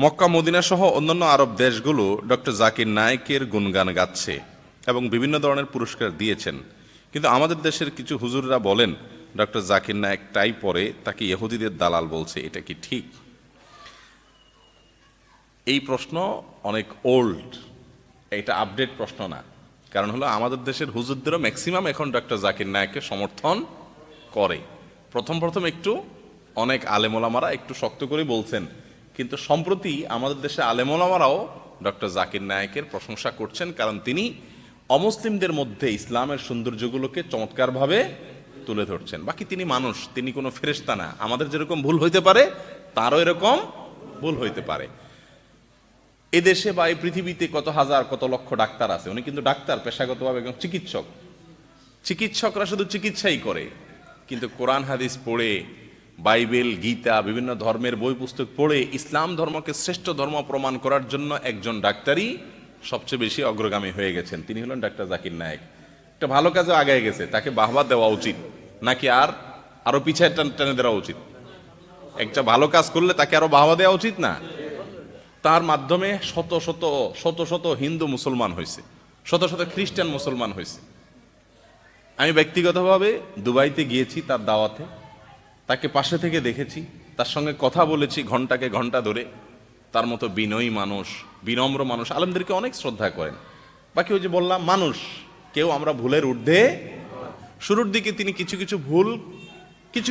Mecca Medina সহ অন্যান্য আরব দেশগুলো ডক্টর জাকির নায়েকের গুণগান গাচ্ছে এবং বিভিন্ন ধরনের পুরস্কার দিয়েছেন, কিন্তু আমাদের দেশের কিছু হুজুররা বলেন ডক্টর জাকির নায়েক টাই পরে তাকে ইহুদিদের দালাল বলছে, এটা কি ঠিক? এই প্রশ্ন অনেক ওল্ড, এটা আপডেট প্রশ্ন না। কারণ হলো আমাদের দেশের হুজুরদেরও ম্যাক্সিমাম এখন ডক্টর জাকির নায়েককে সমর্থন করে। প্রথম একটু অনেক আলেমোলামারা একটু শক্ত করে বলছেন, কিন্তু সম্প্রতি আমাদের দেশে আলেমোলামারাও ডক্টর জাকির নায়েকের প্রশংসা করছেন, কারণ তিনি অমুসলিমদের মধ্যে ইসলামের সৌন্দর্যগুলোকে চমৎকারভাবে তুলে ধরছেন। বাকি তিনি মানুষ, তিনি কোনো ফেরেশতা না। আমাদের যেরকম ভুল হইতে পারে তারও এরকম ভুল হইতে পারে। এদেশে বা এই পৃথিবীতে কত হাজার কত লক্ষ ডাক্তার আছে, উনি কিন্তু ডাক্তার পেশাগতভাবে একজন চিকিৎসক। চিকিৎসকরা শুধু চিকিৎসাই করে, কিন্তু কোরআন হাদিস পড়ে, বাইবেল, গীতা, বিভিন্ন ধর্মের বই পুস্তক পড়ে ইসলাম ধর্মকে শ্রেষ্ঠ ধর্ম প্রমাণ করার জন্য একজন ডাক্তারই সবচেয়ে বেশি অগ্রগামী হয়ে গেছেন, তিনি হলেন ডাক্তার জাকির নায়েক। একটা ভালো কাজে আগায় গেছে, তাকে বাহবা দেওয়া উচিত নাকি আরো পিছায় টেনে দেওয়া উচিত? একটা ভালো কাজ করলে তাকে আরো বাহবা দেওয়া উচিত না? তার মাধ্যমে শত শত হিন্দু মুসলমান হয়েছে, শত শত খ্রিস্টান মুসলমান হয়েছে। আমি ব্যক্তিগতভাবে দুবাইতে গিয়েছি তার দাওয়াতে, তাকে পাশে থেকে দেখেছি, তার সঙ্গে কথা বলেছি ঘন্টাকে ঘন্টা ধরে। তার মতো বিনয়ী মানুষ, বিনম্র মানুষ, আলেমদেরকে অনেক শ্রদ্ধা করেন। বাকি ওই যে বললাম, মানুষ, কেউ আমরা ভুলের ঊর্ধ্বে। শুরুর দিকে তিনি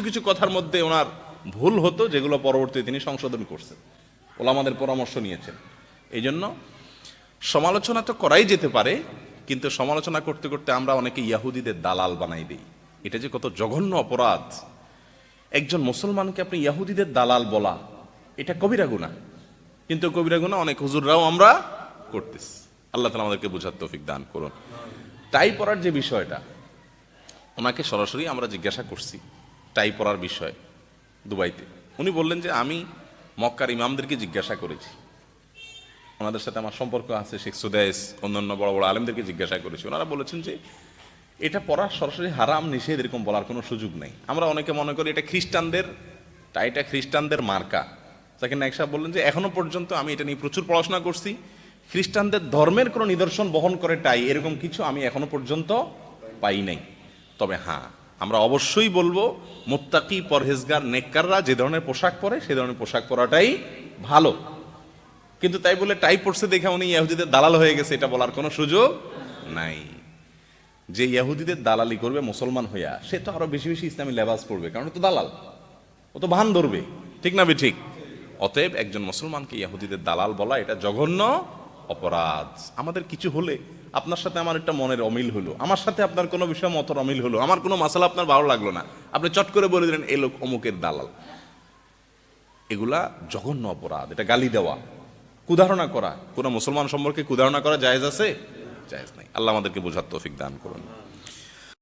কিছু কথার মধ্যে ওনার ভুল হতো, যেগুলো পরবর্তীতে তিনি সংশোধন করছেন, ওলামাদের পরামর্শ নিয়েছেন। এই জন্য সমালোচনা তো করাই যেতে পারে, কিন্তু সমালোচনা করতে করতে আমরা অনেকে ইয়াহুদিদের দালাল বানাই দিই। এটা যে কত জঘন্য অপরাধ! একজন মুসলমানকে আপনি ইয়াহুদিদের দালাল বলা, এটা কবিরা গুনাহ। কিন্তু কবিরা গুনাহ অনেক হুজুররাও আমরা করতেছি। আল্লাহ তাআলা আমাদেরকে বুঝার তৌফিক দান করুন। টাই পরার যে বিষয়টা, ওনাকে সরাসরি আমরা জিজ্ঞাসা করছি টাই পরার বিষয়ে দুবাইতে। উনি বললেন যে আমি মক্কার ইমামদেরকে জিজ্ঞাসা করেছি, ওনাদের সাথে আমার সম্পর্ক আছে, শেখ সুদাইস, অন্যান্য বড় বড় আলেমদেরকে জিজ্ঞাসা করেছি। ওনারা বলেছেন যে এটা পড়া সরাসরি হারাম, নিষেধ, এরকম বলার কোনো সুযোগ নেই। আমরা অনেকে মনে করি এটা খ্রিস্টানদের, টাইটা খ্রিস্টানদের মার্কা। জাকির নায়েক সাহেব বললেন যে এখনো পর্যন্ত আমি এটা নিয়ে প্রচুর পড়াশোনা করছি, খ্রিস্টানদের ধর্মের কোনো নিদর্শন বহন করে টাই, এরকম কিছু আমি এখনো পর্যন্ত পাই নাই। তবে হ্যাঁ, আমরা অবশ্যই বলবো মুত্তাকি, পরহেজগার, নেককাররা যে ধরনের পোশাক পরে সে ধরনের পোশাক পরাটাই ভালো। কিন্তু তাই বলে টাই পরছে দেখে উনি ইহুদিদের দালাল হয়ে গেছে, এটা বলার কোনো সুযোগ নাই। যে ইহুদিদের দালালি করবে মুসলমান হইয়া, সে তো আরো বেশি বেশি ইসলামী লেবাস পড়বে, কারণ ও তো দালাল, ও তো ভান ধরবে, ঠিক না ঠিক? অতএব একজন মুসলমানকে ইহুদিদের দালাল বলা এটা জঘন্য অপরাধ। আমাদের কিছু হলে, আপনার সাথে আমার একটা মনের অমিল হলো, আমার সাথে আপনার কোনো বিষয় মতের অমিল হলো, আমার কোনো মাসালা আপনার ভালো লাগলো না, আপনি চট করে বলে দিলেন এই লোক অমুকের দালাল, এগুলা জঘন্য অপরাধ। এটা গালি দেওয়া, কুধারণা করা, কোনো মুসলমান সম্পর্কে কুধারণা করা জায়েজ আছে? জায়েজ নাই। আল্লাহ আমাদেরকে বোঝার তৌফিক দান করুন।